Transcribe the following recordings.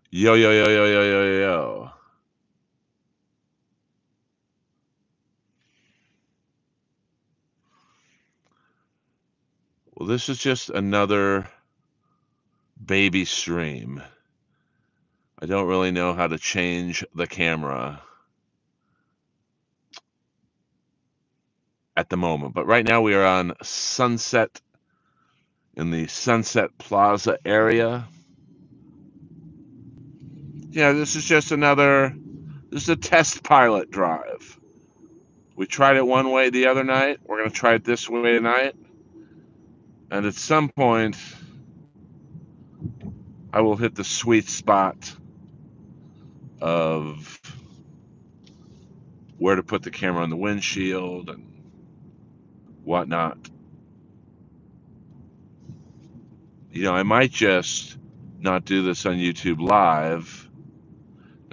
Yo, yo, yo, yo, yo, yo, yo. Well, this is just another baby stream. I don't really know how to change the camera at the moment, but right now we are on Sunset in the Sunset Plaza area. Yeah, this is just this is a test pilot drive. We tried it one way the other night. We're going to try it this way tonight. And at some point, I will hit the sweet spot of where to put the camera on the windshield and whatnot. I might just not do this on YouTube Live.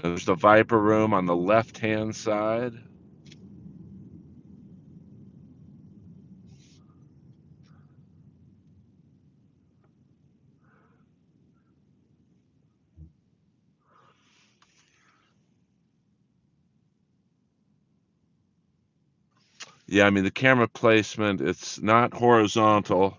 There's the Viper Room on the left-hand side. Yeah, I mean, the camera placement, it's not horizontal.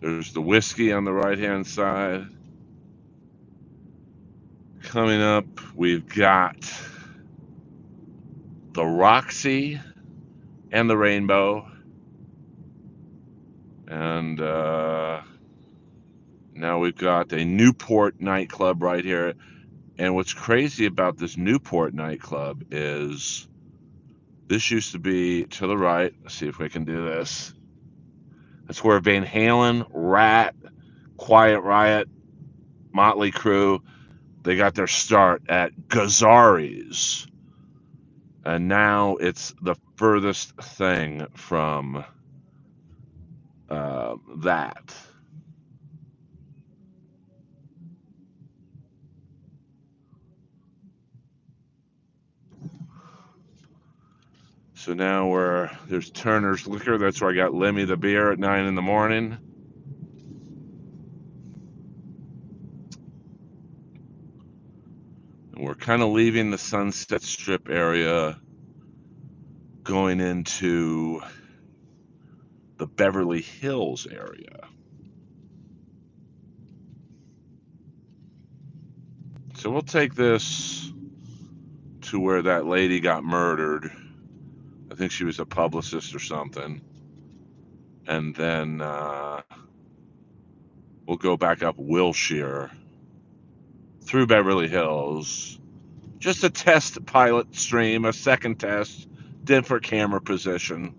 There's the whiskey on the right-hand side. Coming up, we've got the Roxy and the Rainbow. And now we've got a Newport nightclub right here. And what's crazy about this Newport nightclub is this used to be to the right. Let's see if we can do this. That's where Van Halen, Rat, Quiet Riot, Motley Crue, they got their start at Gazzari's. And now it's the furthest thing from that. So now there's Turner's Liquor. That's where I got Lemmy the beer at 9 in the morning. And we're kind of leaving the Sunset Strip area, going into the Beverly Hills area. So we'll take this to where that lady got murdered. I think she was a publicist or something. And then we'll go back up Wilshire through Beverly Hills. Just a test pilot stream, a second test, different camera position.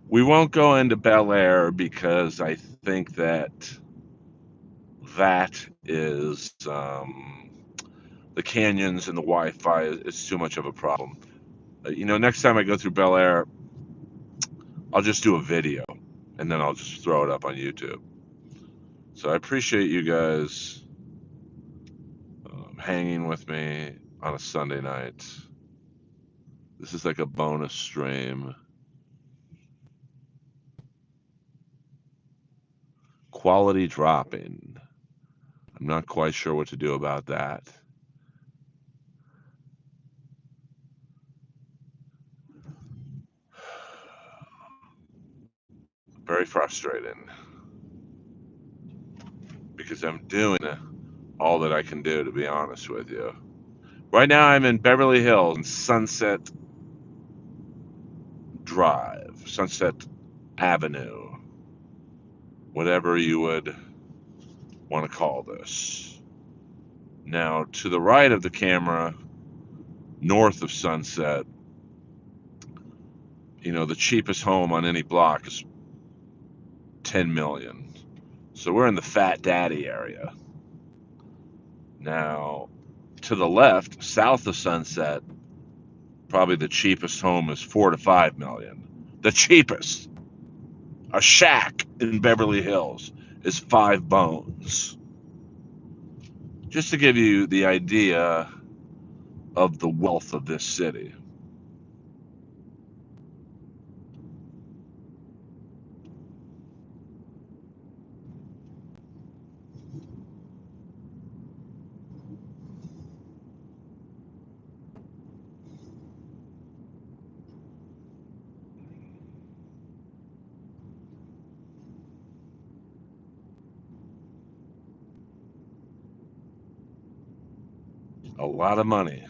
We won't go into Bel Air because I think that is the canyons and the Wi-Fi is too much of a problem. Next time I go through Bel Air, I'll just do a video and then I'll just throw it up on YouTube. So I appreciate you guys hanging with me on a Sunday night. This is like a bonus stream. Quality dropping. I'm not quite sure what to do about that. Very frustrating because I'm doing all that I can do, to be honest with you. Right now I'm in Beverly Hills, Sunset Drive, Sunset Avenue, whatever you would want to call this. Now, to the right of the camera, north of Sunset, the cheapest home on any block is 10 million. So we're in the Fat Daddy area. Now, to the left, south of Sunset, probably the cheapest home is 4 to 5 million. The cheapest. A shack in Beverly Hills is 5 bones. Just to give you the idea of the wealth of this city. a lot of money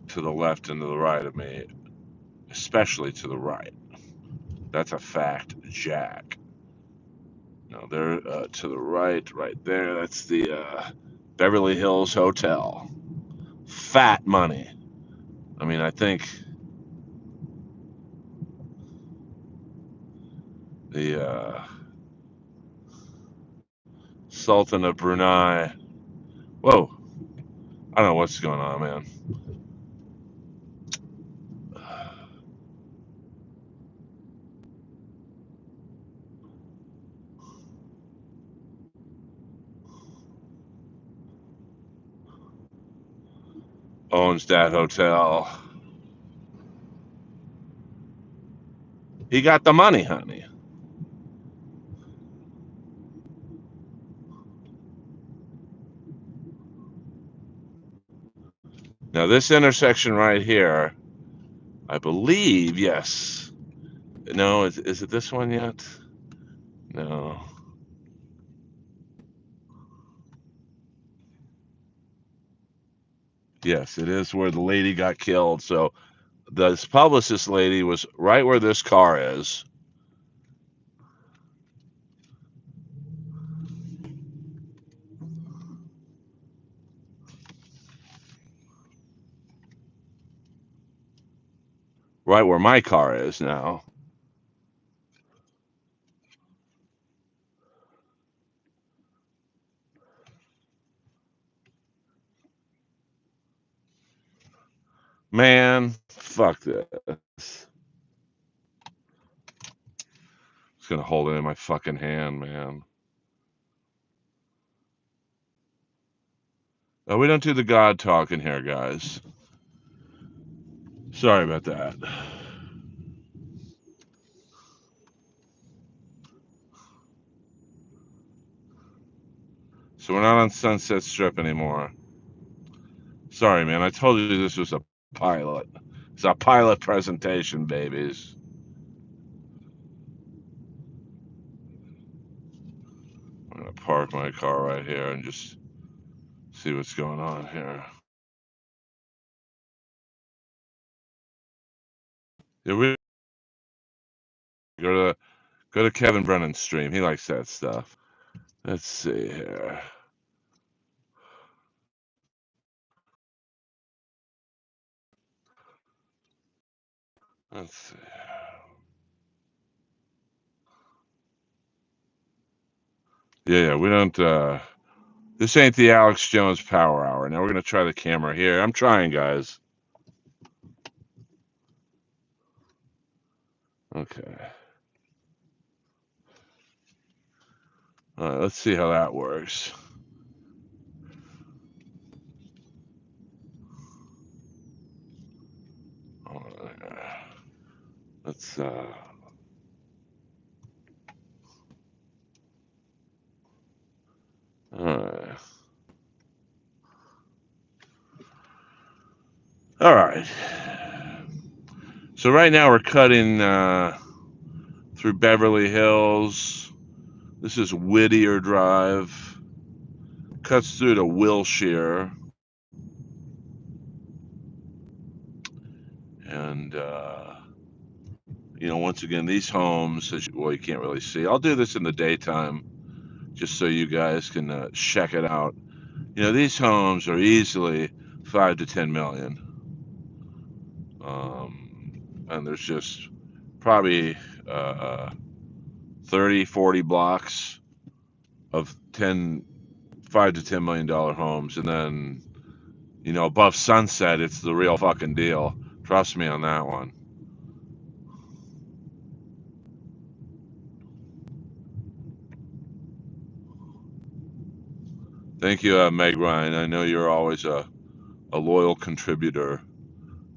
to the left and to the right of me, especially to the right. That's a fact, Jack. No, they're to the right, right there. That's the Beverly Hills Hotel. Fat money. I mean, I think the Sultan of Brunei. Whoa, I don't know what's going on, man. Owns that hotel. He got the money, honey. Now, this intersection right here, I believe, yes. No, is it this one yet? No. Yes, it is where the lady got killed. So this publicist lady was right where this car is. Right where my car is now. Man, fuck this. Just gonna hold it in my fucking hand, man. We don't do the God talking here, guys. Sorry about that. So we're not on Sunset Strip anymore. Sorry, man. I told you this was a pilot. It's a pilot presentation, babies. I'm gonna park my car right here and just see what's going on here. Yeah, we go to Kevin Brennan's stream. He likes that stuff. Let's see here. Let's see. Yeah, we don't. This ain't the Alex Jones Power Hour. Now we're gonna try the camera here. I'm trying, guys. Okay. All right. Let's see how that works. Let's. All right. All right. So right now we're cutting through Beverly Hills. This is Whittier Drive. Cuts through to Wilshire. And, once again, these homes, well, you can't really see. I'll do this in the daytime just so you guys can check it out. These homes are easily 5 to 10 million. And there's just probably 30, 40 blocks of 5 to 10 million dollar homes. And then, above Sunset, it's the real fucking deal. Trust me on that one. Thank you, Meg Ryan. I know you're always a loyal contributor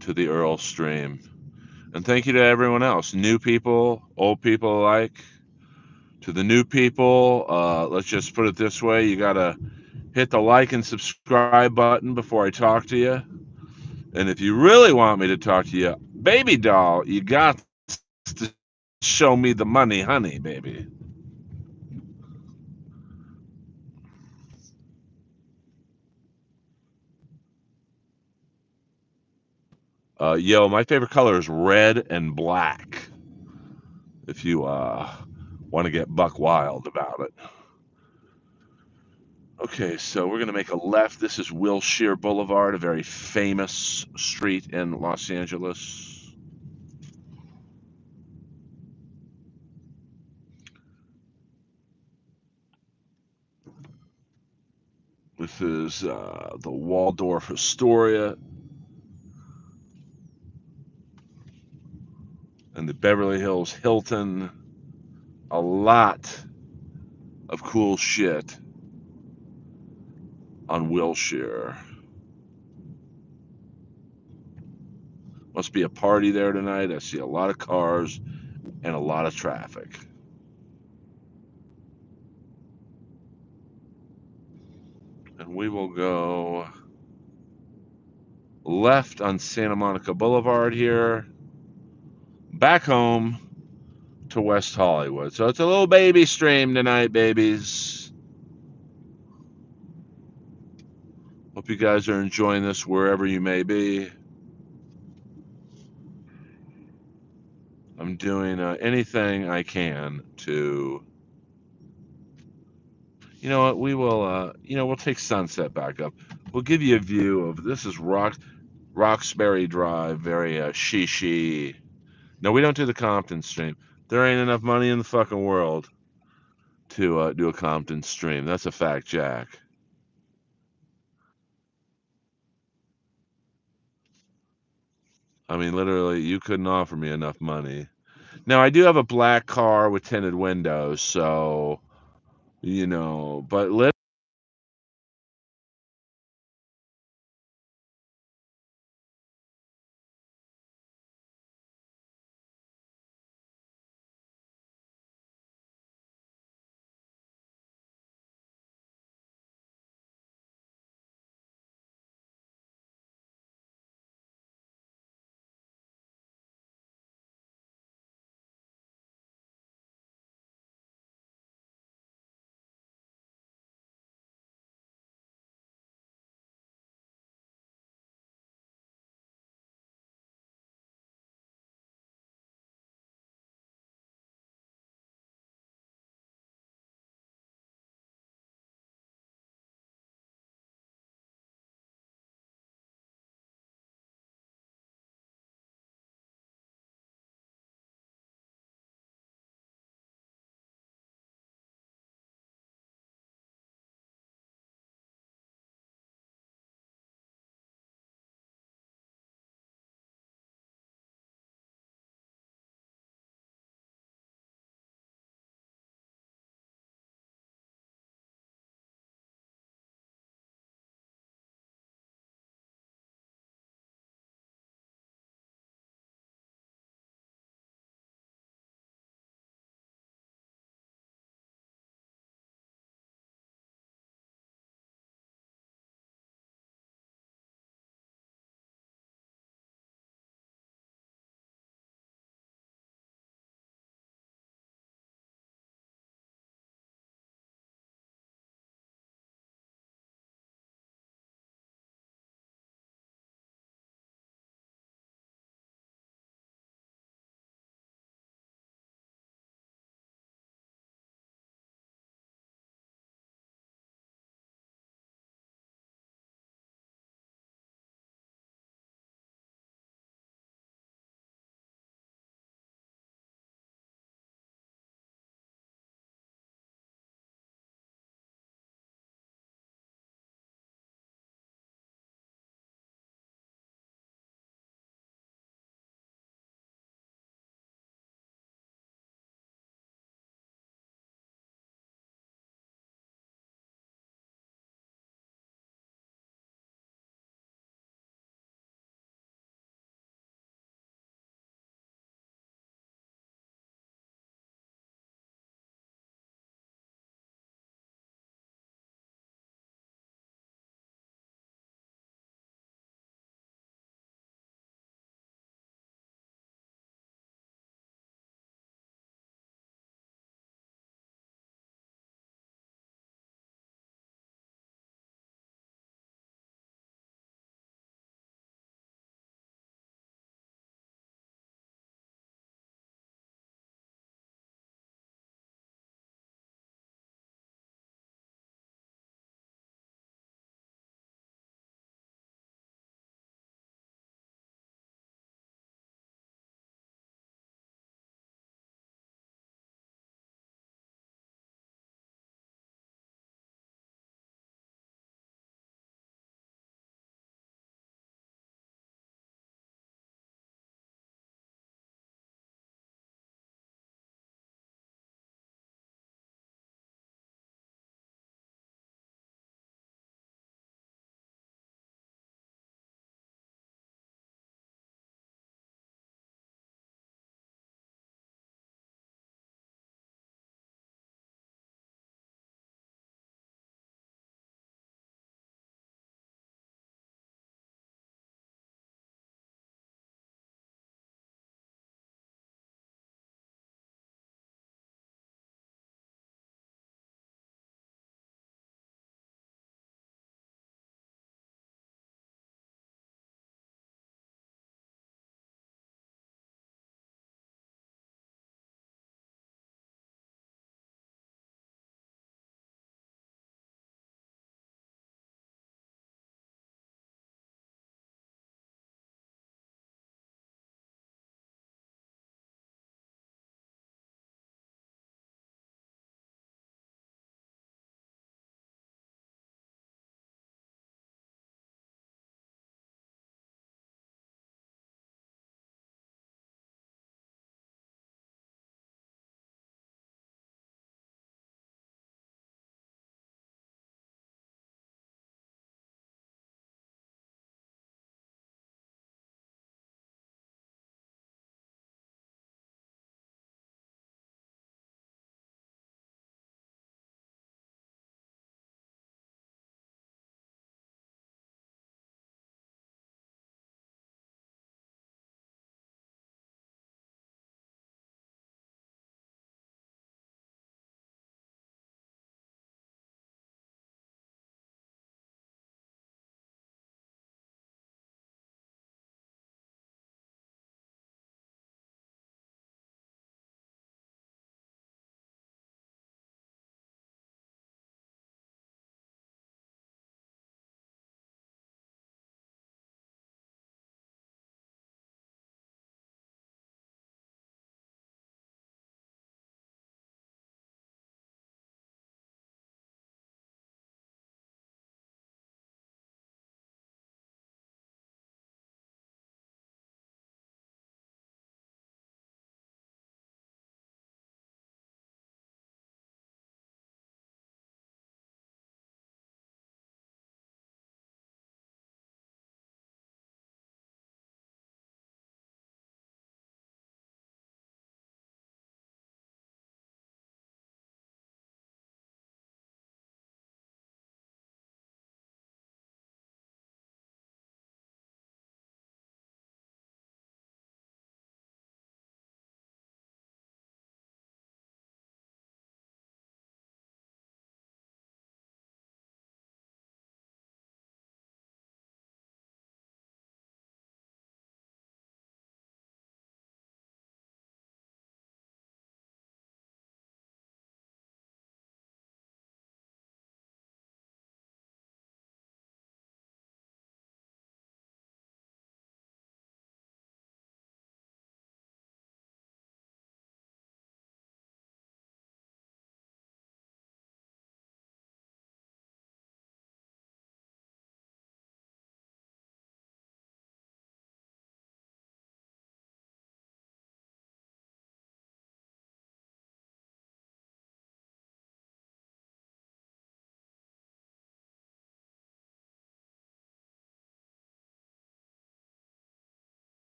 to the Earl stream. And thank you to everyone else, new people, old people alike. To the new people, let's just put it this way: you gotta hit the like and subscribe button before I talk to you. And if you really want me to talk to you, baby doll, you got to show me the money, honey, baby. Yo, my favorite color is red and black. If you want to get buck wild about it. Okay, so we're gonna make a left. This is Wilshire Boulevard, a very famous street in Los Angeles. This is the Waldorf Astoria and the Beverly Hills Hilton. A lot of cool shit on Wilshire. Must be a party there tonight. I see a lot of cars and a lot of traffic. And we will go left on Santa Monica Boulevard here, back home to West Hollywood. So it's a little baby stream tonight, babies. Hope you guys are enjoying this wherever you may be. I'm doing anything I can to, you know what, we will, we'll take Sunset back up. We'll give you a view of, this is Roxbury Drive, very she. No, we don't do the Compton stream. There ain't enough money in the fucking world to do a Compton stream. That's a fact, Jack. I mean, literally, you couldn't offer me enough money. Now, I do have a black car with tinted windows, so, but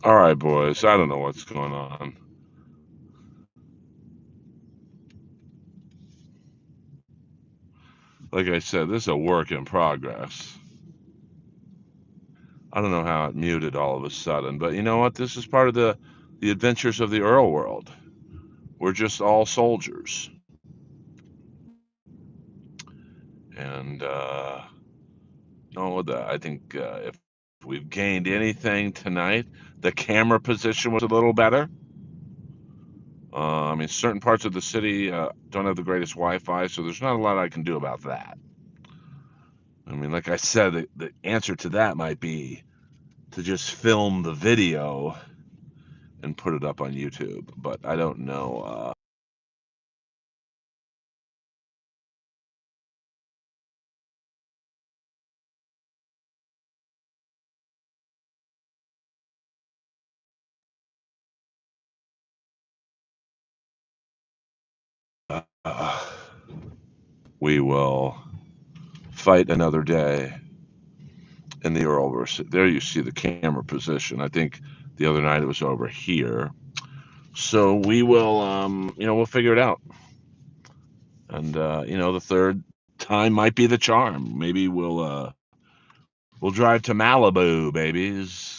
All right, boys. I don't know what's going on. Like I said, this is a work in progress. I don't know how it muted all of a sudden, but you know what? This is part of the adventures of the Earl world. We're just all soldiers, and no, I think if we've gained anything tonight, the camera position was a little better. I mean, certain parts of the city don't have the greatest Wi-Fi, so there's not a lot I can do about that. I mean, like I said, the answer to that might be to just film the video and put it up on YouTube, but I don't know. We will fight another day in the Earlverse. There you see the camera position. I think the other night it was over here. So we will, we'll figure it out. And the third time might be the charm. Maybe we'll drive to Malibu, babies.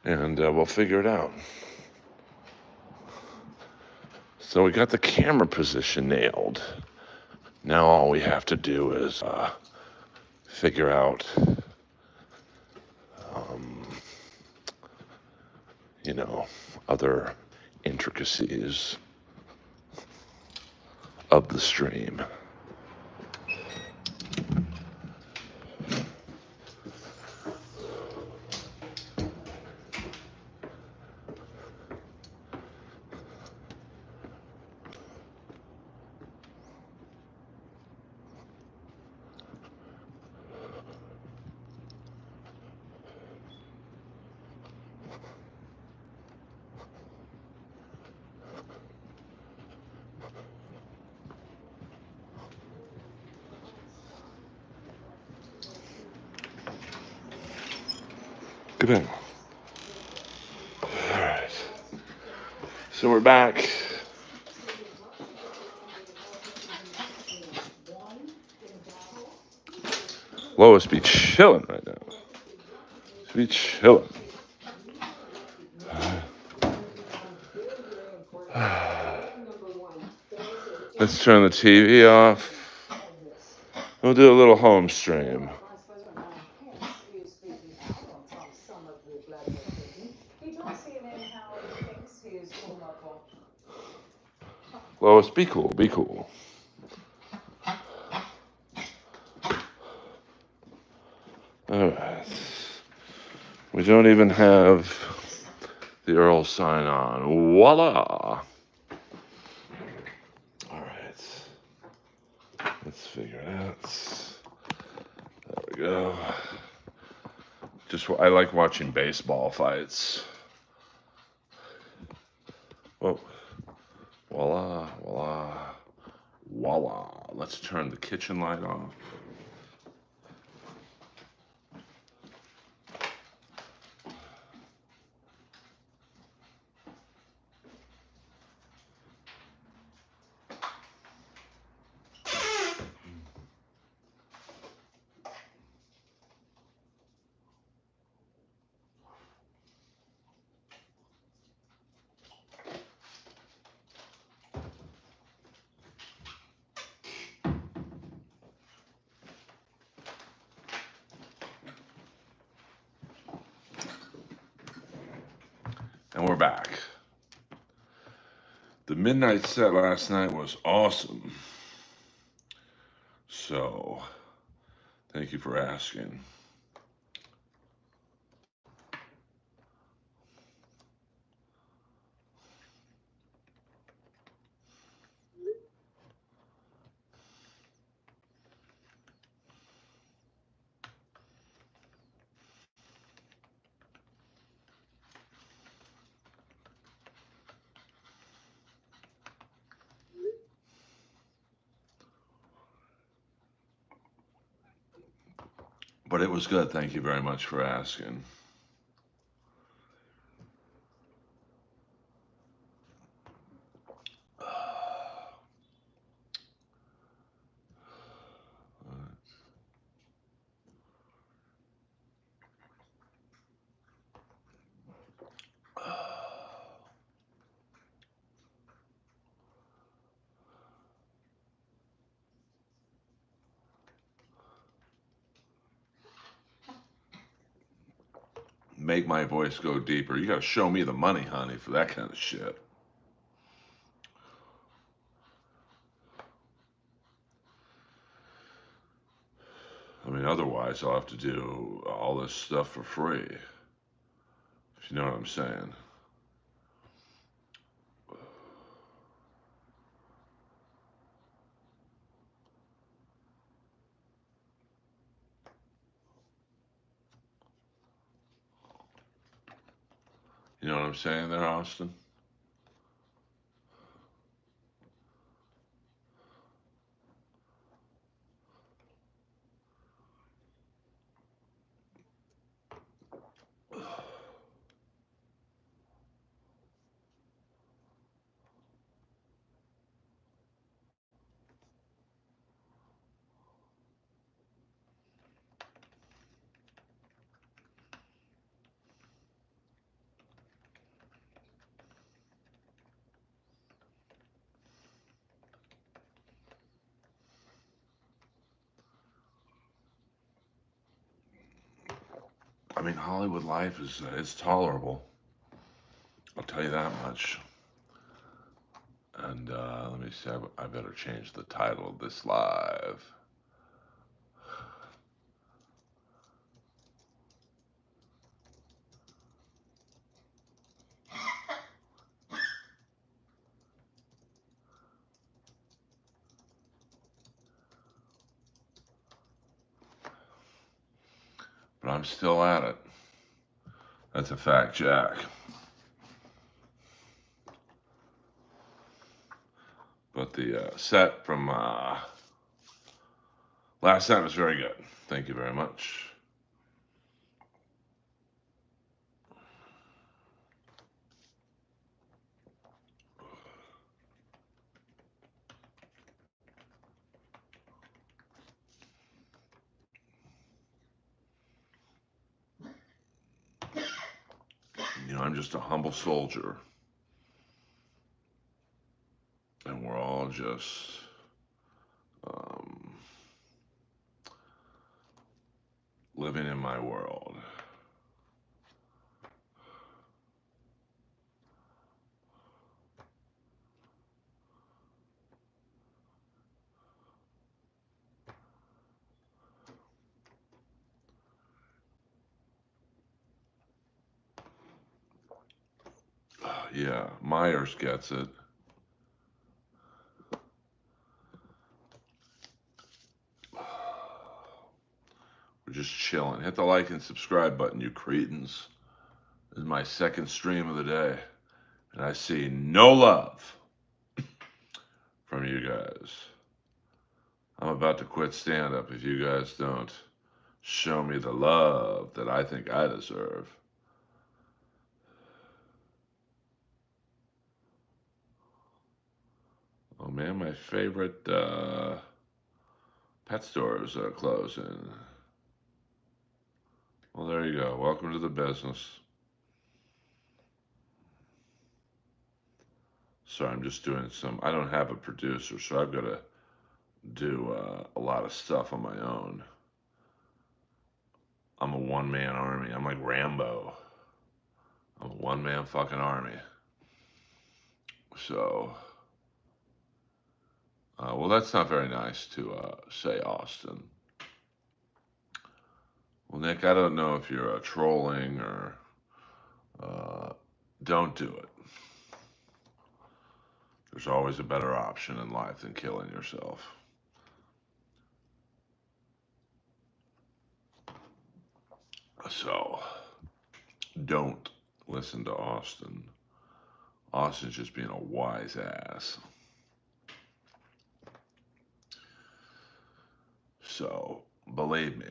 And we'll figure it out. So we got the camera position nailed. Now all we have to do is figure out, um, other intricacies of the stream. Good night. All right. So we're back. Lois be chilling right now. She be chilling. Let's turn the TV off. We'll do a little home stream. Lois, be cool, be cool. All right. We don't even have the Earl sign on. Voila! All right. Let's figure it out. There we go. I like watching baseball fights. Whoa. Voila, voila, voila. Let's turn the kitchen light off. And we're back. The midnight set last night was awesome. So, thank you for asking. But it was good. Thank you very much for asking. Make my voice go deeper. You got to show me the money, honey, for that kind of shit. I mean, otherwise, I'll have to do all this stuff for free. If you know what I'm saying. You know what I'm saying there, Austin? I mean, Hollywood life is tolerable. I'll tell you that much. And let me see. I better change the title of this live. But I'm still at it. That's a fact, Jack. But the set from last night was very good. Thank you very much. You know, I'm just a humble soldier. And we're all just um, living in my world. Yeah, Myers gets it. We're just chilling. Hit the like and subscribe button, you cretins. This is my second stream of the day. And I see no love from you guys. I'm about to quit stand up if you guys don't show me the love that I think I deserve. Oh man, my favorite pet stores are closing. Well, there you go. Welcome to the business. Sorry, I'm just doing some. I don't have a producer, so I've got to do a lot of stuff on my own. I'm a one man army. I'm like Rambo. I'm a one man fucking army. So, well, that's not very nice to say, Austin. Well, Nick, I don't know if you're trolling or don't do it. There's always a better option in life than killing yourself. So, don't listen to Austin. Austin's just being a wise ass. So, believe me,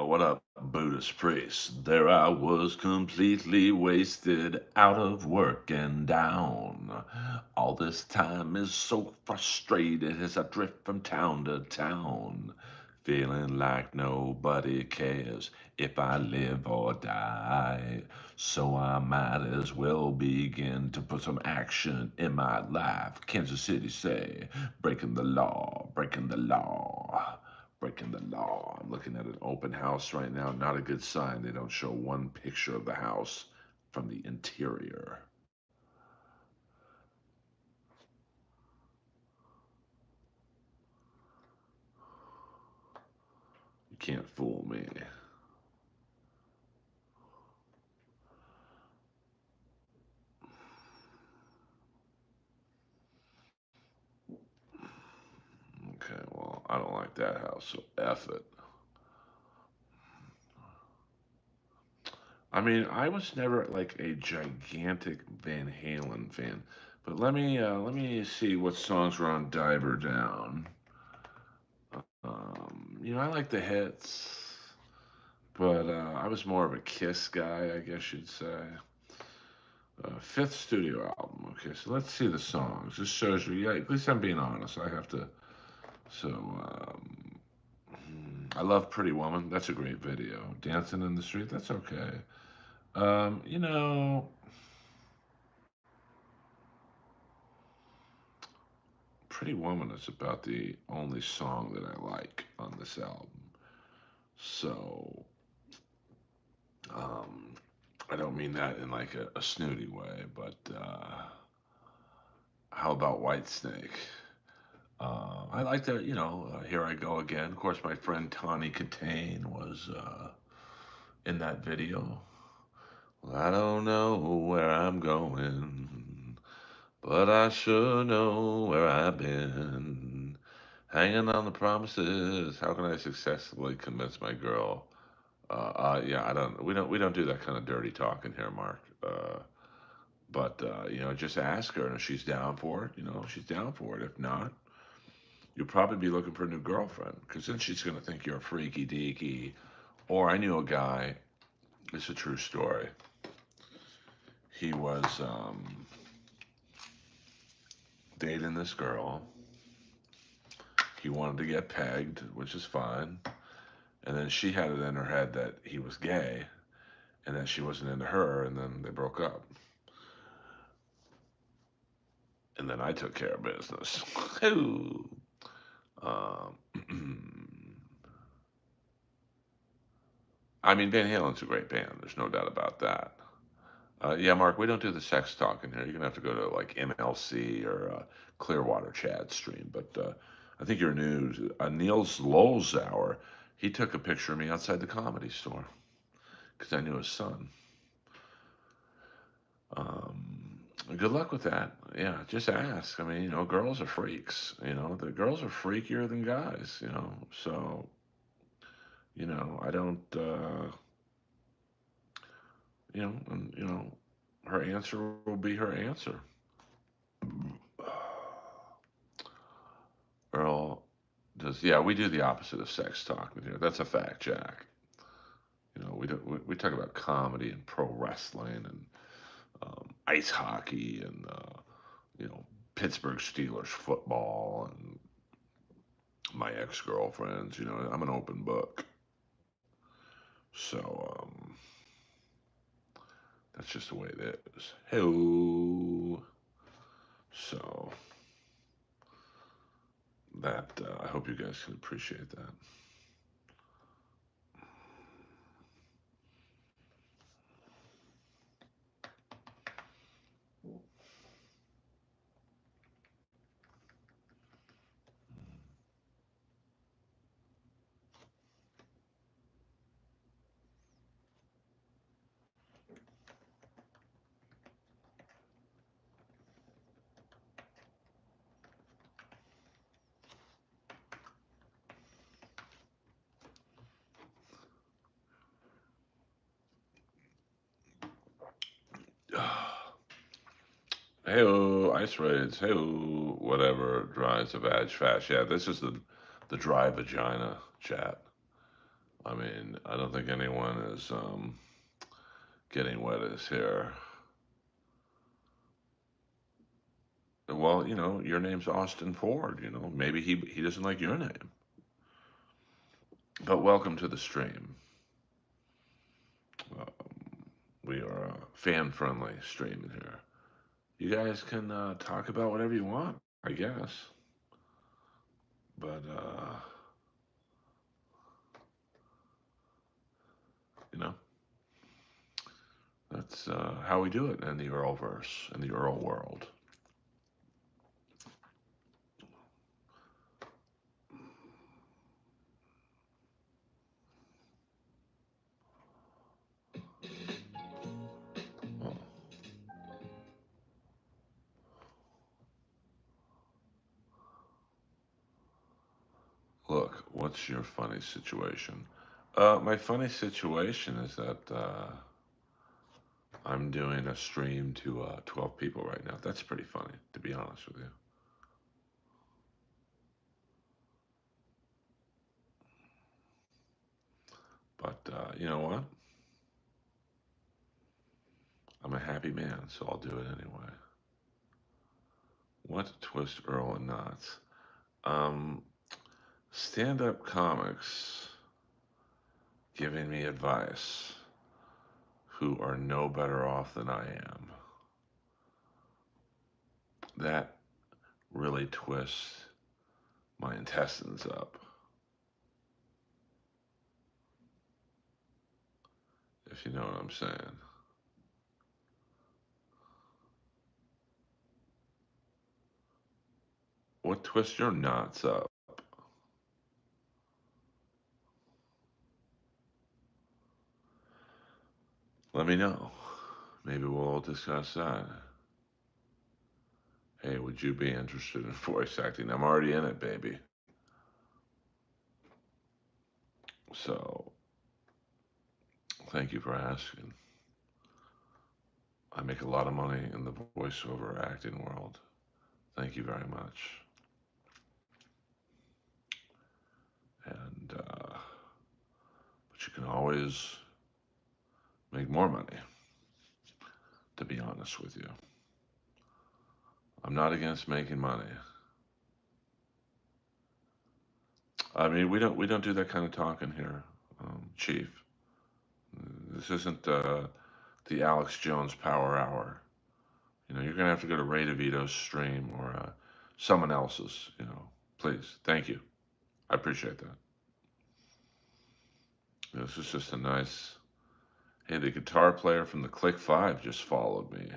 What up, Buddhist priest? There I was, completely wasted, out of work and down. All this time is so frustrated as I drift from town to town, feeling like nobody cares if I live or die. So I might as well begin to put some action in my life. Kansas City say, breaking the law, breaking the law. Breaking the law. I'm looking at an open house right now. Not a good sign. They don't show one picture of the house from the interior. You can't fool me. Okay, well, I don't like that house, so F it. I mean, I was never like a gigantic Van Halen fan, but let me see what songs were on Diver Down. I like the hits, but I was more of a Kiss guy, I guess you'd say. Fifth studio album. Okay, so let's see the songs. This shows you. Yeah, at least I'm being honest. I have to. So, I love Pretty Woman. That's a great video. Dancing in the Street. That's okay. Um, you know, Pretty Woman is about the only song that I like on this album. So, um, I don't mean that in like a snooty way, but how about Whitesnake? I like that, Here I Go Again. Of course, my friend Tawny Katane was in that video. Well, I don't know where I'm going, but I sure know where I've been. Hanging on the promises. How can I successfully convince my girl? Yeah, I don't. We don't do that kind of dirty talk in here, Mark. But just ask her, and if she's down for it, she's down for it. If not, you'll probably be looking for a new girlfriend because then she's going to think you're a freaky deaky. Or I knew a guy, it's a true story. He was dating this girl. He wanted to get pegged, which is fine. And then she had it in her head that he was gay and that she wasn't into her. And then they broke up. And then I took care of business. um, I mean, Van Halen's a great band. There's no doubt about that. Yeah, Mark, we don't do the sex talk in here. You're gonna have to go to like MLC or Clearwater Chad stream. But I think your news, Niels Lolzauer, he took a picture of me outside the comedy store because I knew his son. Good luck with that. Yeah, just ask. I mean, girls are freaks. The girls are freakier than guys. So I don't. And her answer will be her answer. Earl does. Yeah, we do the opposite of sex talk in here. That's a fact, Jack. We talk about comedy and pro wrestling and ice hockey and Pittsburgh Steelers football and my ex girlfriends. I'm an open book. So that's just the way it is. Hello. So that I hope you guys can appreciate that. Hey, ice raids. Hey, whatever dries the vag fast. Yeah, this is the dry vagina chat. I mean, I don't think anyone is getting wet his hair. Well, your name's Austin Ford. Maybe he doesn't like your name. But welcome to the stream. Uh, we are a fan-friendly stream in here. You guys can talk about whatever you want, I guess. But you know, that's how we do it in the Earlverse, in the Earl world. Well, look, what's your funny situation? My funny situation is that I'm doing a stream to 12 people right now. That's pretty funny, to be honest with you. But you know what? I'm a happy man, so I'll do it anyway. What twist Earl and knots? Um, Stand-up comics giving me advice who are no better off than I am. That really twists my intestines up, if you know what I'm saying. What twists your knots up? Let me know. Maybe we'll discuss that. Hey, would you be interested in voice acting? I'm already in it, baby. So, thank you for asking. I make a lot of money in the voiceover acting world. Thank you very much. And, but you can always make more money, to be honest with you. I'm not against making money. I mean, we don't do that kind of talking here, Chief. This isn't the Alex Jones Power Hour. You're gonna have to go to Ray DeVito's stream or someone else's. Please, thank you. I appreciate that. This is just a nice. Hey, the guitar player from the Click Five just followed me.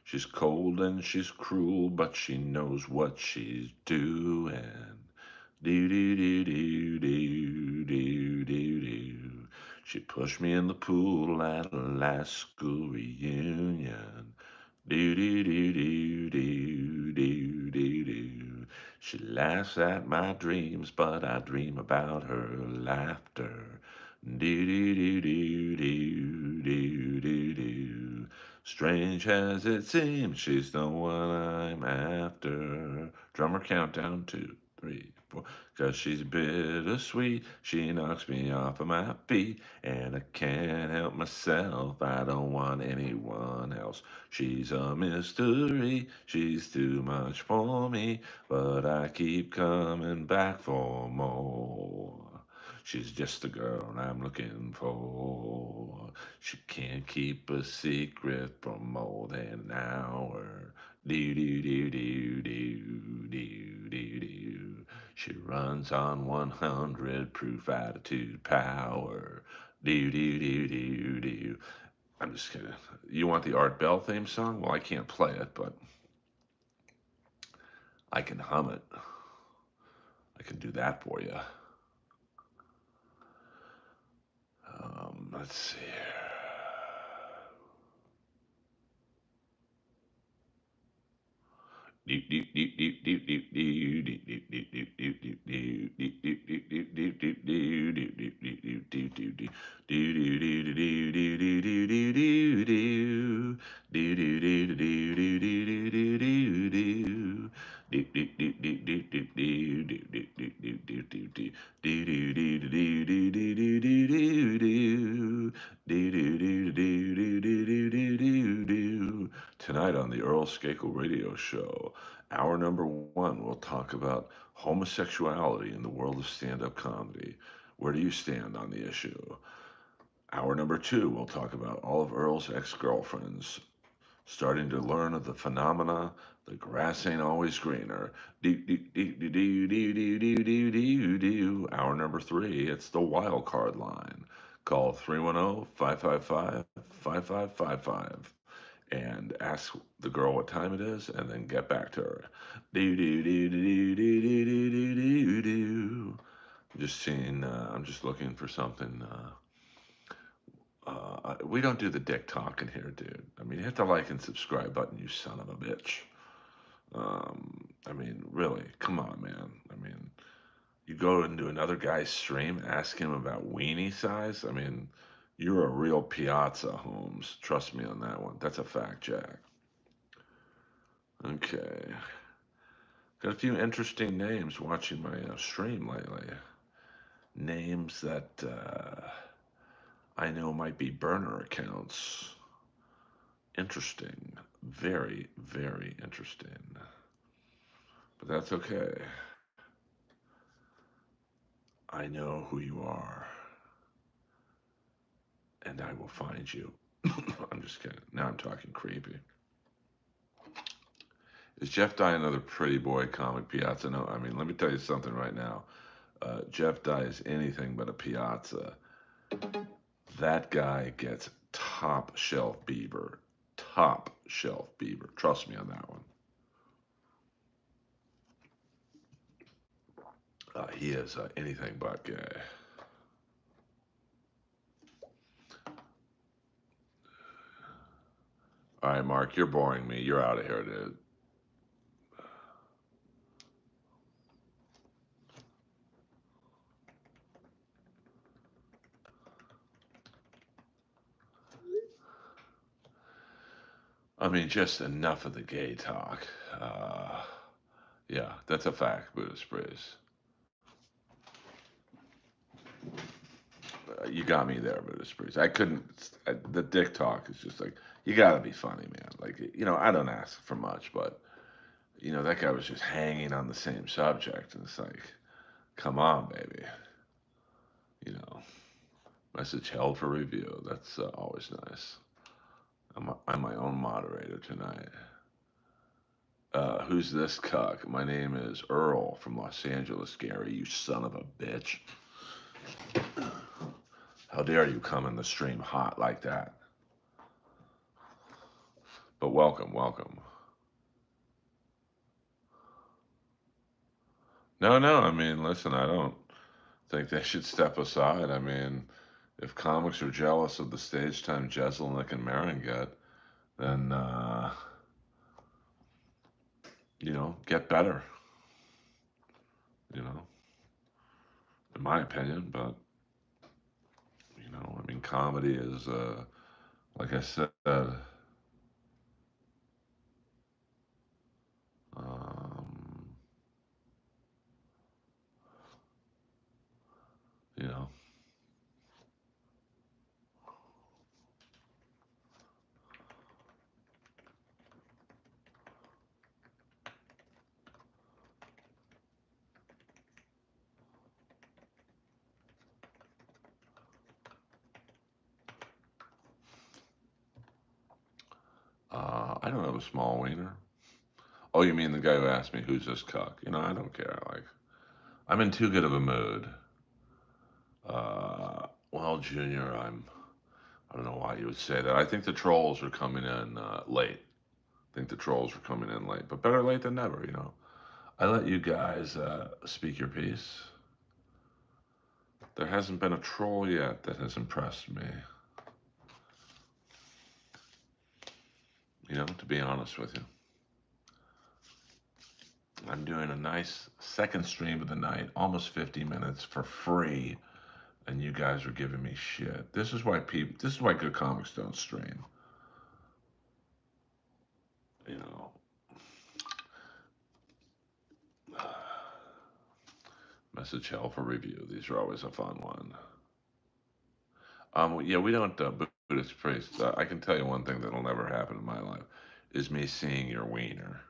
She's cold and she's cruel, but she knows what she's doing. Do do do do do do do do. She pushed me in the pool at a last school reunion. Do do do do do do do do. She laughs at my dreams, but I dream about her laughter. Do do do do do do do do. Strange as it seems, she's the one I'm after. Drummer countdown, 2, 3, 4. 'Cause she's bittersweet, she knocks me off of my feet, and I can't help myself. I don't want anyone else. She's a mystery, she's too much for me, but I keep coming back for more. She's just the girl I'm looking for. She can't keep a secret for more than an hour. Do do do do do do do do. She runs on 100 proof attitude power. Do do do do do. I'm just kidding. You want the Art Bell theme song? Well, I can't play it, but I can hum it. I can do that for you. Let's see here. Skakel Radio Show. Hour number one, we'll talk about homosexuality in the world of stand up comedy. Where do you stand on the issue? Hour number two, we'll talk about all of Earl's ex girlfriends starting to learn of the phenomena. The grass ain't always greener. Do, do, do, do, do, do, do, do, do, do, do. Hour number three, it's the wild card line. Call 310-555-5555 and ask the girl what time it is and then get back to her. Do, do, do, do, do, do, do, do, do, do. I'm just looking for something. We don't do the dick talking here, dude. I mean, hit the like and subscribe button, you son of a bitch. I mean, really, come on, man. I mean, you go into another guy's stream, ask him about weenie size. I mean, you're a real piazza, Holmes. Trust me on that one. That's a fact, Jack. Okay. Got a few interesting names watching my stream lately. Names that I know might be burner accounts. Interesting. Very, very interesting. But that's okay. I know who you are, and I will find you. I'm just kidding. Now I'm talking creepy. Is Jeff Dye another pretty boy comic piazza? No, I mean, let me tell you something right now. Jeff Dye is anything but a piazza. That guy gets top shelf Bieber. Top shelf Bieber. Trust me on that one. He is anything but gay. All right, Mark, you're boring me. You're out of here, dude. I mean, just enough of the gay talk. Uh, yeah, that's a fact, Buddhist Breeze. You got me there, Buddhist Breeze. I couldn't. The dick talk is just like, you gotta be funny, man. Like, I don't ask for much, but, that guy was just hanging on the same subject. And it's like, come on, baby. You know, message held for review. That's always nice. I'm my own moderator tonight. Who's this cuck? My name is Earl from Los Angeles, Gary, you son of a bitch. How dare you come in the stream hot like that? But welcome, welcome. No, no, I mean, listen, I don't think they should step aside. I mean, if comics are jealous of the stage time Jeselnik and Marin get, then, get better, you know, in my opinion. But, I mean, comedy is, like I said, um, you know, I don't have a small wiener. Oh, you mean the guy who asked me who's this cuck? I don't care. Like, I'm in too good of a mood. Well, Junior, I don't know why you would say that. I think the trolls are coming in late. I think the trolls are coming in late, but better late than never. I let you guys speak your piece. There hasn't been a troll yet that has impressed me. To be honest with you. I'm doing a nice second stream of the night, almost 50 minutes for free, and you guys are giving me shit. This is why good comics don't stream. You know. Message hell for review. These are always a fun one. Yeah, we don't Buddhist priests. I can tell you one thing that'll never happen in my life. is me seeing your wiener.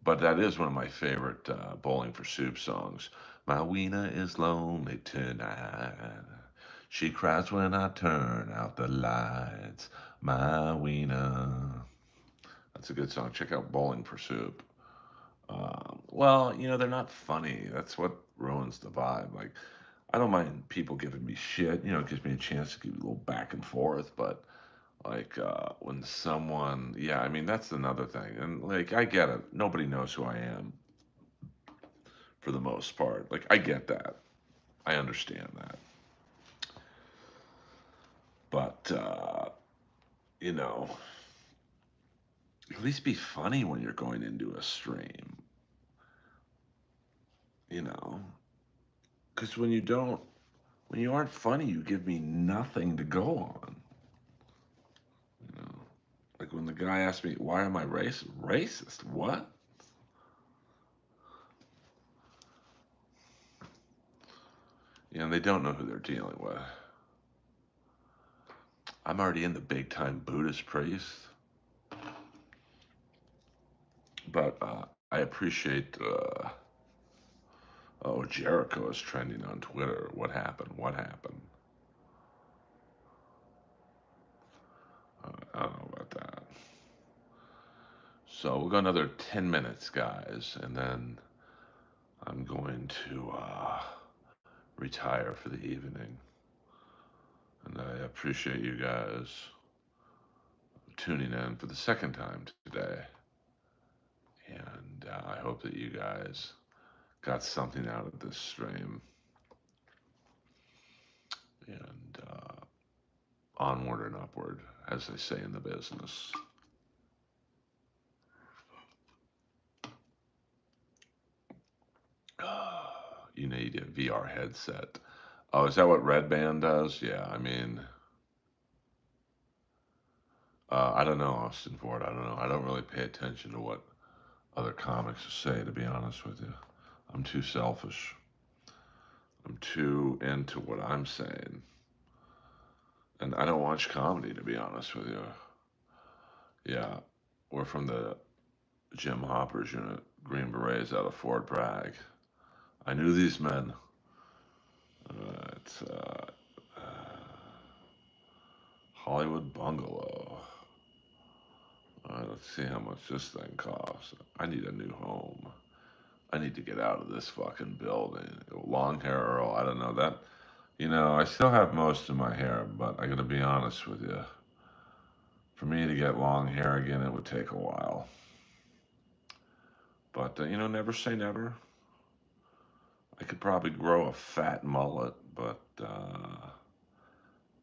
But that is one of my favorite Bowling for Soup songs. My wiener is lonely tonight. She cries when I turn out the lights. My wiener. That's a good song. Check out Bowling for Soup. Well, they're not funny. That's what ruins the vibe. Like, I don't mind people giving me shit. It gives me a chance to give a little back and forth. But like when someone, yeah, I mean that's another thing. And like I get it. Nobody knows who I am for the most part. Like I get that. I understand that. But you know, at least be funny when you're going into a stream. You know, because when you aren't funny, you give me nothing to go on. You know, like when the guy asked me, "Why am I racist?" Racist? What? And they don't know who they're dealing with. I'm already in the big time Buddhist priest, but I appreciate. Oh, Jericho is trending on Twitter. What happened? What happened? I don't know about that. So we'll go another 10 minutes, guys, and then I'm going to retire for the evening. And I appreciate you guys tuning in for the second time today. And I hope that you guys got something out of this stream. And onward and upward, as they say in the business. You need a VR headset. Oh, is that what Red Band does? Yeah, I mean, I don't know, Austin Ford. I don't know. I don't really pay attention to what other comics say, to be honest with you. I'm too selfish. I'm too into what I'm saying. And I don't watch comedy, to be honest with you. Yeah, we're from the Jim Hopper's unit, Green Berets out of Fort Bragg. I knew these men. It's Hollywood Bungalow. Let's see how much this thing costs. I need a new home. I need to get out of this fucking building. Long hair Earl, I don't know that. I still have most of my hair, but I gotta be honest with you. For me to get long hair again, it would take a while. But, never say never. I could probably grow a fat mullet, but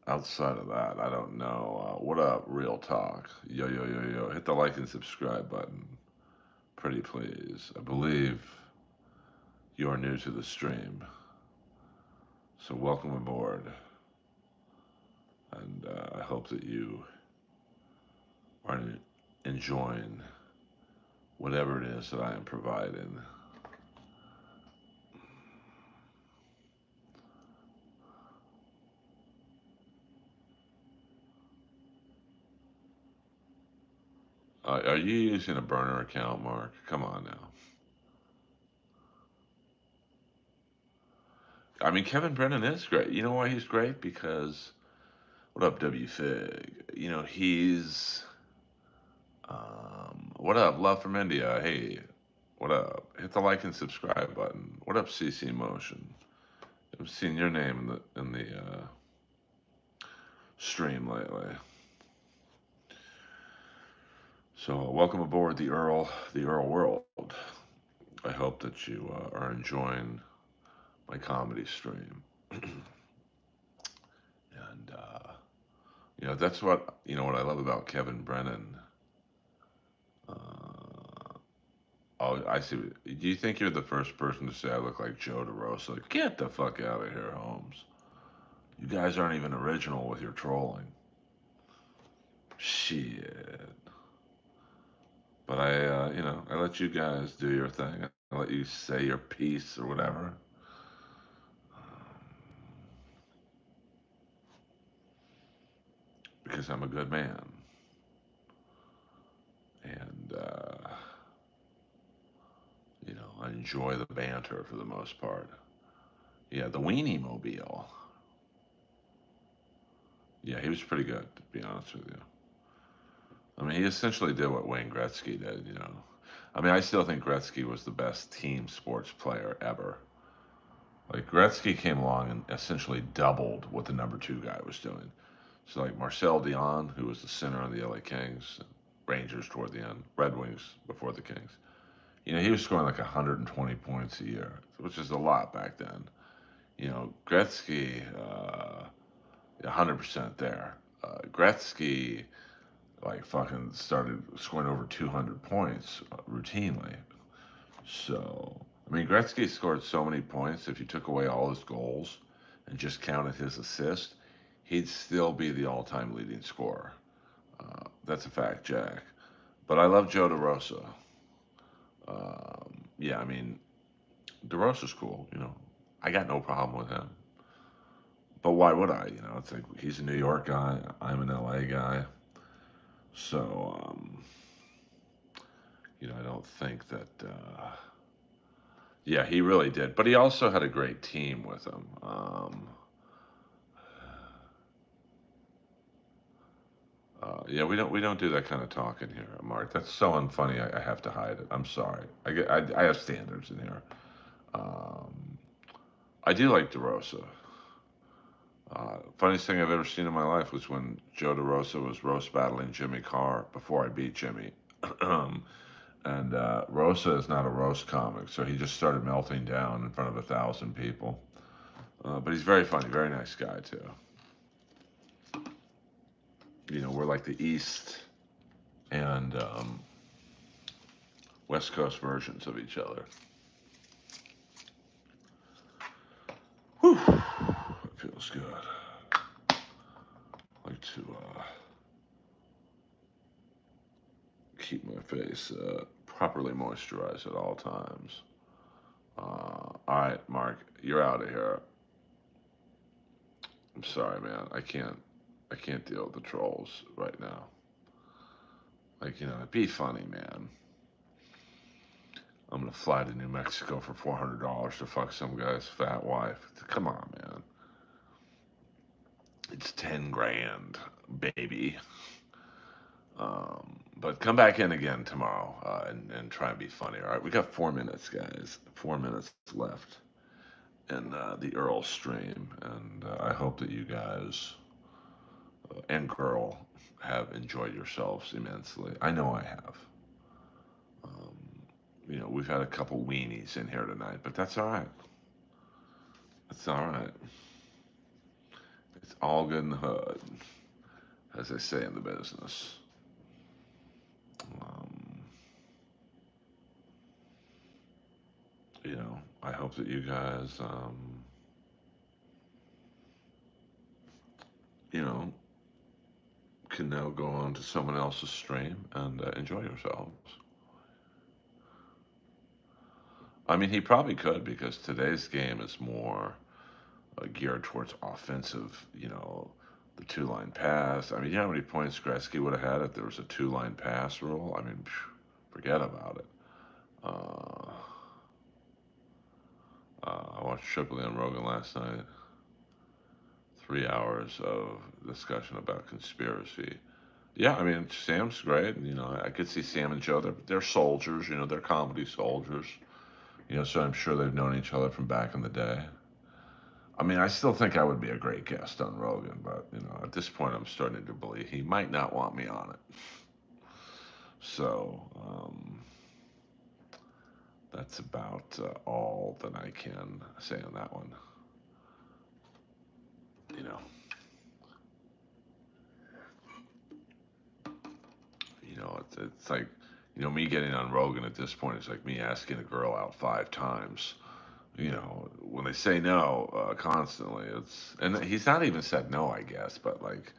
outside of that, I don't know. What up, Real Talk? Yo, yo, yo, yo. Hit the like and subscribe button. Pretty please. I believe you are new to the stream. So welcome aboard. And I hope that you are enjoying whatever it is that I am providing. Are you using a burner account, Mark? Come on now. I mean, Kevin Brennan is great. You know why he's great? Because, what up, W Fig? He's. What up, Love from India? Hey, what up? Hit the like and subscribe button. What up, CC Motion? I've seen your name in the stream lately. So welcome aboard the Earl world. I hope that you are enjoying my comedy stream, and that's what I love about Kevin Brennan. Uh, oh, I see. Do you think you're the first person to say I look like Joe DeRosa? Get the fuck out of here, Holmes. You guys aren't even original with your trolling. Shit. But I let you guys do your thing. I let you say your piece or whatever. Because I'm a good man. And enjoy the banter for the most part. Yeah, the Weenie Mobile. Yeah, he was pretty good, to be honest with you. I mean, he essentially did what Wayne Gretzky did, you know. I mean, I still think Gretzky was the best team sports player ever. Like, Gretzky came along and essentially doubled what the number two guy was doing. So, like, Marcel Dion, who was the center of the LA Kings, Rangers toward the end, Red Wings before the Kings, you know, he was scoring like 120 points a year, which is a lot back then. You know, Gretzky, 100% there. Gretzky, like, fucking started scoring over 200 points routinely. So, I mean, Gretzky scored so many points. If you took away all his goals and just counted his assists, he'd still be the all-time leading scorer. That's a fact, Jack. But I love Joe DeRosa. Yeah, I mean, DeRosa's cool. You know, I got no problem with him. But why would I? You know, it's like he's a New York guy. I'm an LA guy. So, you know, I don't think that. Yeah, he really did. But he also had a great team with him. Yeah, we don't do that kind of talking here, Mark. That's so unfunny. I have to hide it. I'm sorry. I have standards in here. Um, I do like DeRosa. Funniest thing I've ever seen in my life was when Joe DeRosa was roast battling Jimmy Carr before I beat Jimmy. And Rosa is not a roast comic, so he just started melting down in front of 1,000 people. But he's very funny, very nice guy too. You know, we're like the East and West Coast versions of each other. Whew, it feels good. I like to keep my face properly moisturized at all times. All right, Mark, you're out of here. I'm sorry, man. I can't deal with the trolls right now. Like, you know, be funny, man. I'm gonna fly to New Mexico for $400 to fuck some guy's fat wife. Come on, man. It's 10 grand, baby. But come back in again tomorrow and try and be funny. All right, we got 4 minutes, guys. 4 minutes left in the Earl stream, and I hope that you guys and girl have enjoyed yourselves immensely. I know I have. Um, you know, we've had a couple weenies in here tonight, but that's all right. That's all right. It's all good in the hood, as they say in the business. Um, you know, I hope that you guys, you know, can now go on to someone else's stream and enjoy yourselves. I mean, he probably could because today's game is more geared towards offensive, you know, the two line pass. I mean, you know how many points Gretzky would have had if there was a two-line pass rule? I mean, forget about it. Uh, I watched Triple M Rogan last night. 3 hours of discussion about conspiracy. Yeah, I mean, Sam's great. You know, I could see Sam and Joe. They're soldiers. You know, they're comedy soldiers. You know, so I'm sure they've known each other from back in the day. I mean, I still think I would be a great guest on Rogan, but you know, at this point, I'm starting to believe he might not want me on it. So that's about all that I can say on that one. You know, it's like, you know, me getting on Rogan at this point is like me asking a girl out 5 times. You know, when they say no constantly, and he's not even said no, I guess, but like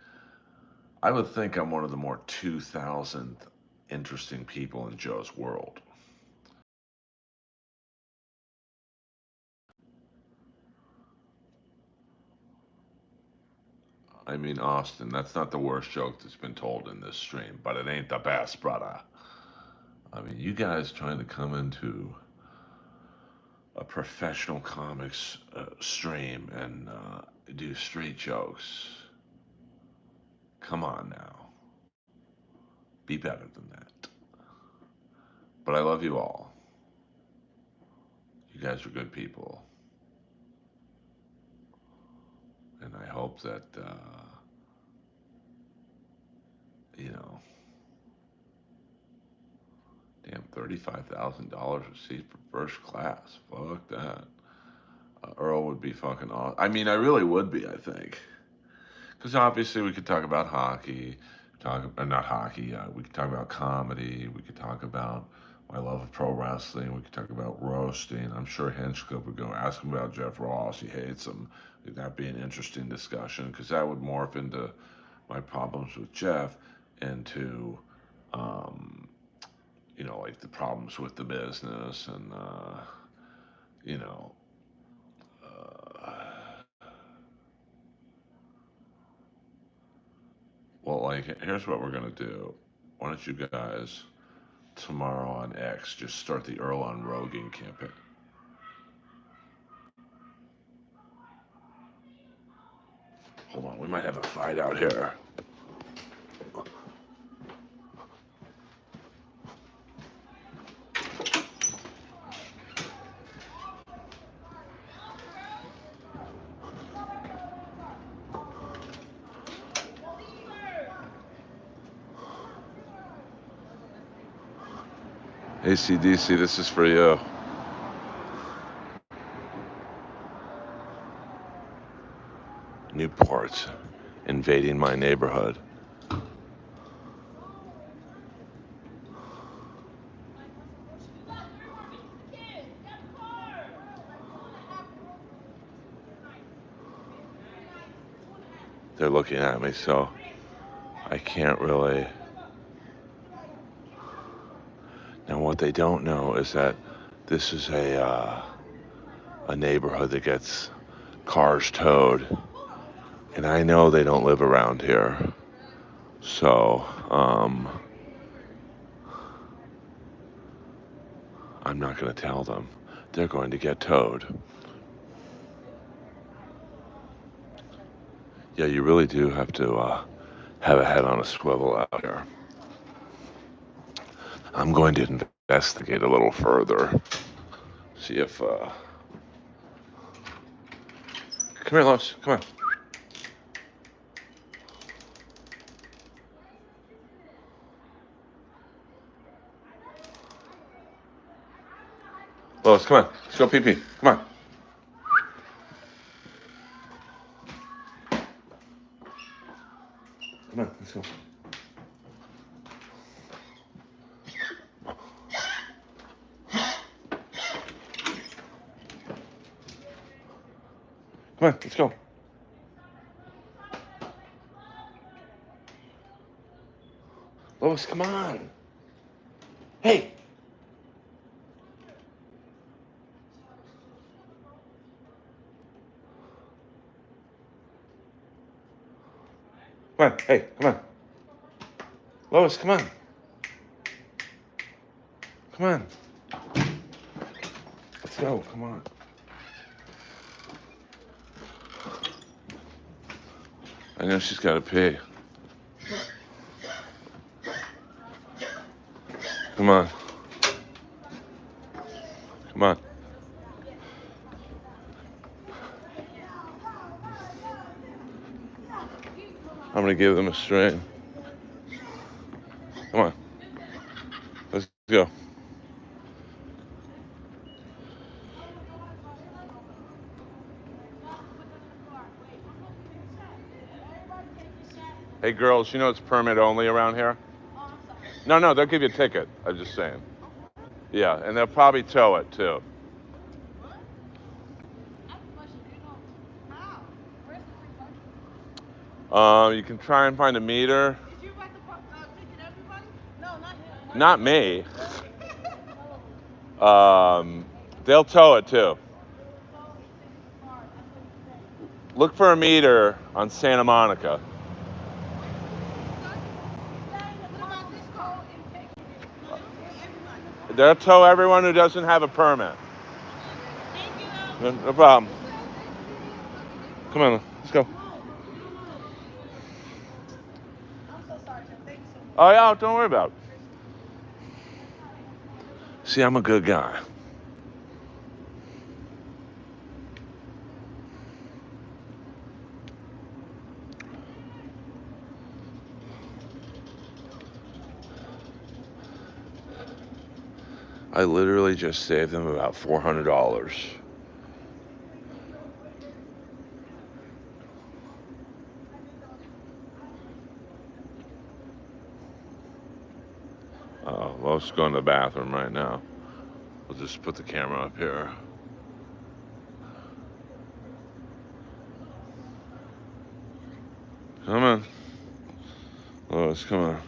I would think I'm one of the more 2,000 interesting people in Joe's world. I mean, Austin, that's not the worst joke that's been told in this stream, but it ain't the best, brother. I mean, you guys trying to come into a professional comics stream and do street jokes. Come on now, be better than that. But I love you all. You guys are good people, and I hope that you know, damn, $35,000 a seat for first class. Fuck that. Earl would be fucking awesome. I mean, I really would be. I think. Because obviously we could talk about hockey, not hockey. We could talk about comedy. We could talk about my love of pro wrestling. We could talk about roasting. I'm sure Hinchcliffe would go ask him about Jeff Ross. He hates him. That'd be an interesting discussion because that would morph into my problems with Jeff into, um, like the problems with the business and, you know, uh, well, like, here's what we're gonna do. Why don't you guys tomorrow on X just start the Earl on Rogan campaign? Hold on, we might have a fight out here. ACDC, this is for you. Newport's invading my neighborhood. They're looking at me, so I can't really. Now, what they don't know is that this is a neighborhood that gets cars towed, and I know they don't live around here. So, I'm not going to tell them. They're going to get towed. Yeah, you really do have to have a head on a swivel out here. I'm going to investigate a little further. See if. Come here, Lois. Come on. Lois, come on. Let's go pee pee. Come on. Come on, let's go. Come on, let's go. Lois, come on. Hey. Come on. Hey, come on. Lois, come on. Come on. Let's go. Come on. I know she's got to pee. Come on. Come on. I'm going to give them a string. Come on. Let's go. Hey, girls, you know it's permit only around here? No, they'll give you a ticket. I'm just saying. Yeah, and they'll probably tow it, too. You can try and find a meter. Not me. They'll tow it, too. Look for a meter on Santa Monica. They'll tow everyone who doesn't have a permit. No problem. Come on, let's go. Oh yeah, don't worry about it. See, I'm a good guy. I literally just saved them about $400. Well, let's go in the bathroom right now. We'll just put the camera up here. Come on. Lois, come on.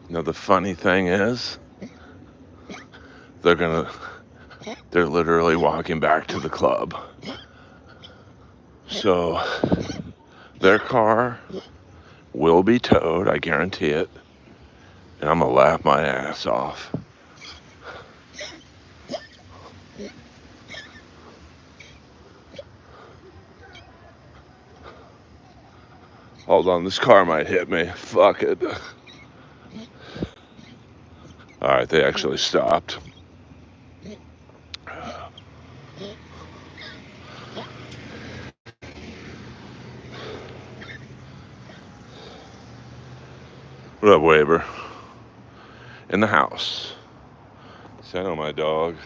Now the funny thing is, they're gonna, they're literally walking back to the club. So their car will be towed, I guarantee it. And I'm gonna laugh my ass off. Hold on, this car might hit me. Fuck it. All right, they actually stopped. What up, Waver? In the house. Say hello, my dog.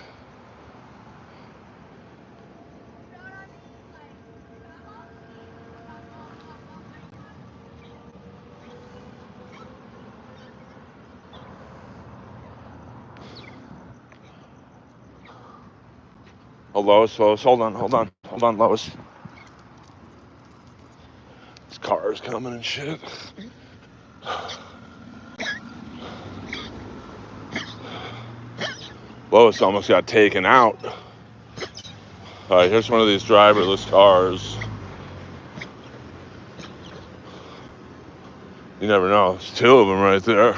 Oh, Lois, Lois, hold on, Lois. This car is coming and shit. Lois almost got taken out. All right, here's one of these driverless cars. You never know. There's two of them right there.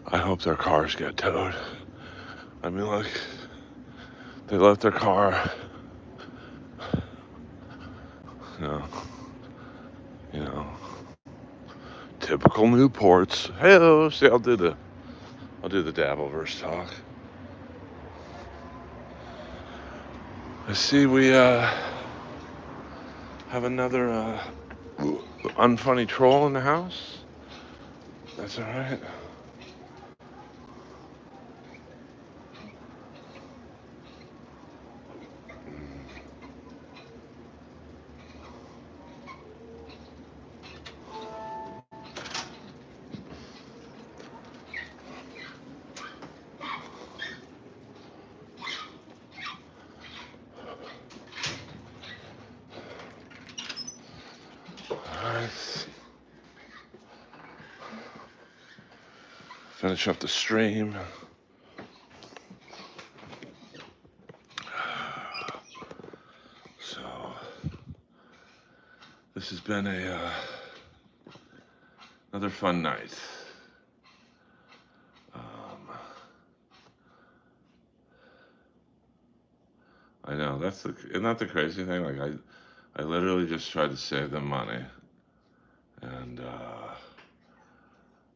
I hope their cars get towed. I mean, like, they left their car. You know, you know, typical Newports. Hey, see, I'll do the Dabbleverse talk. I see we have another unfunny troll in the house. That's all right. All right. Finish up the stream. So this has been another fun night. I know isn't that the crazy thing? Like I literally just tried to save them money, and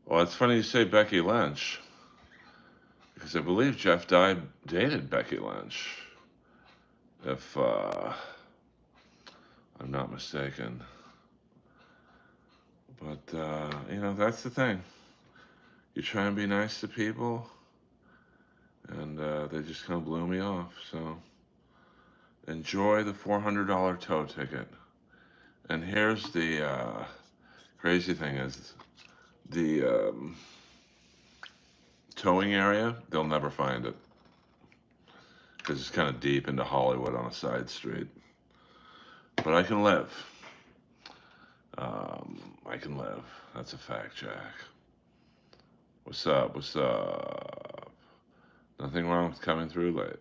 well, it's funny you say Becky Lynch because I believe Jeff dated Becky Lynch, if I'm not mistaken. But you know, that's the thing. You try and be nice to people, and they just kind of blew me off. So enjoy the $400 tow ticket. And here's the Crazy thing is the towing area, they'll never find it because it's kind of deep into Hollywood on a side street. But I can live. I can live. That's a fact, Jack. What's up? What's up? Nothing wrong with coming through late.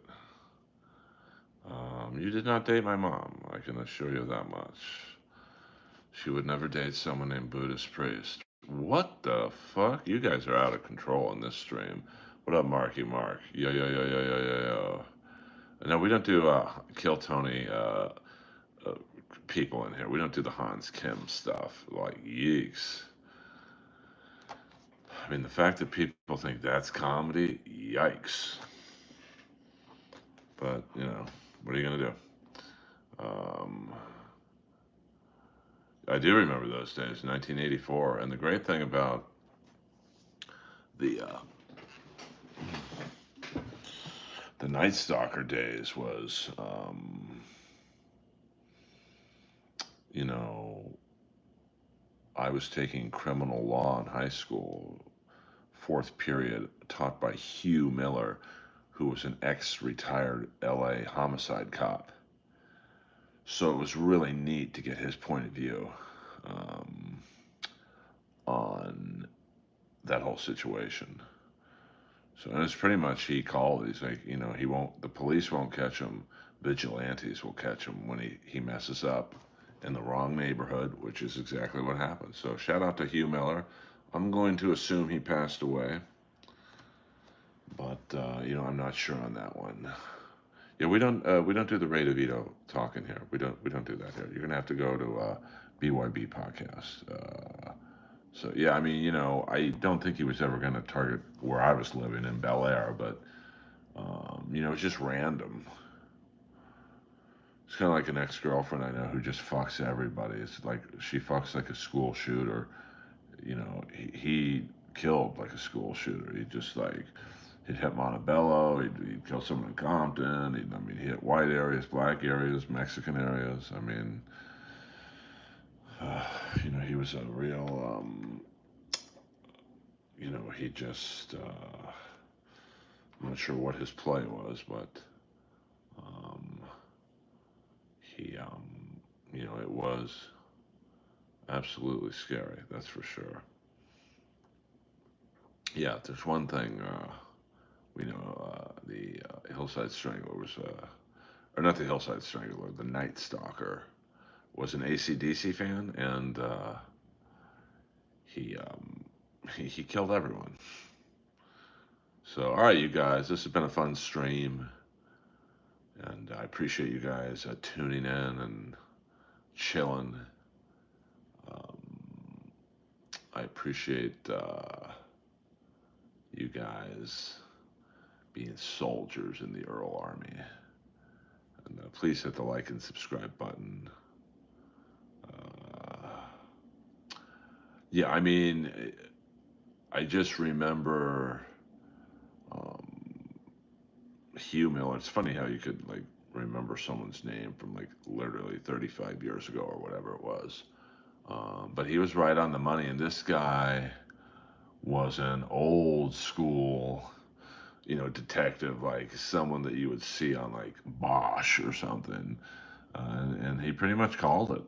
You did not date my mom. I can assure you that much. She would never date someone named Buddhist priest. What the fuck? You guys are out of control in this stream. What up, Marky Mark? Yo, yo, yo, yo, yo, yo, yo. No, we don't do Kill Tony uh, people in here. We don't do the Hans Kim stuff. Like, yeeks. I mean, the fact that people think that's comedy, yikes. But, what are you going to do? Um, I do remember those days, 1984. And the great thing about the the Night Stalker days was, you know, I was taking criminal law in high school, fourth period, taught by Hugh Miller, who was an ex-retired LA homicide cop. So it was really neat to get his point of view um, on that whole situation. So and it's pretty much he called. He's like, he won't. The police won't catch him. Vigilantes will catch him when he messes up in the wrong neighborhood, which is exactly what happened. So shout out to Hugh Miller. I'm going to assume he passed away, but I'm not sure on that one. Yeah, we don't do the Ray DeVito talking here. We don't do that here. You're gonna have to go to BYB podcast. So yeah, I mean, I don't think he was ever gonna target where I was living in Bel Air, but it's just random. It's kind of like an ex-girlfriend I know who just fucks everybody. It's like she fucks like a school shooter. He killed like a school shooter. He just like he'd hit Montebello. He'd kill someone in Compton. He hit white areas, black areas, Mexican areas. Uh, he was a real. He just. I'm not sure what his play was, but um, he. It was absolutely scary. That's for sure. Yeah, there's one thing. The Hillside Strangler was, or not the Hillside Strangler, the Night Stalker was an AC/DC fan, and he, um, he killed everyone. So, all right, you guys, this has been a fun stream, and I appreciate you guys tuning in and chilling. Um, I appreciate you guys being soldiers in the Earl Army. And please hit the like and subscribe button. Uh, yeah, I just remember um, Hugh Miller. It's funny how you could like remember someone's name from like literally 35 years ago or whatever it was. But he was right on the money, and this guy was an old school, detective, like someone that you would see on like Bosch or something. And he pretty much called it.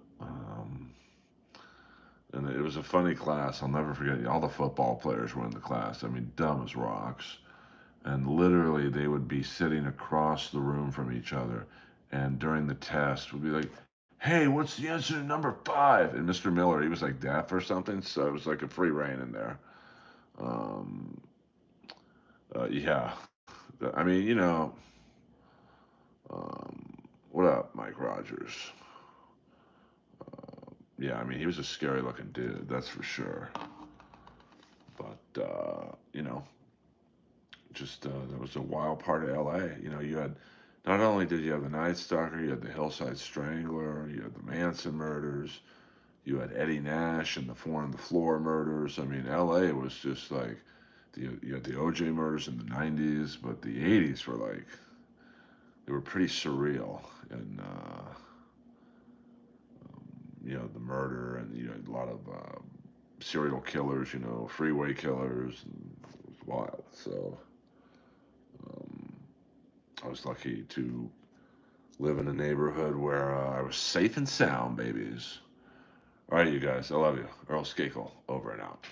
And it was a funny class. I'll never forget. All the football players were in the class. Dumb as rocks. And literally, they would be sitting across the room from each other. And during the test, would be like, "Hey, what's the answer to number 5?" And Mr. Miller, he was like deaf or something, so it was like a free reign in there. Um, yeah, um, what up, Mike Rogers? Yeah, he was a scary looking dude, that's for sure. But just that was a wild part of LA. You had not only did you have the Night Stalker, you had the Hillside Strangler, you had the Manson murders, you had Eddie Nash and the Four on the Floor murders. LA was just like you had the OJ murders in the '90s, but the '80s were like they were pretty surreal, and the murder, and a lot of serial killers, you know, freeway killers, and it was wild. So um, I was lucky to live in a neighborhood where I was safe and sound, babies. All right, you guys, I love you. Earl Skakel, over and out.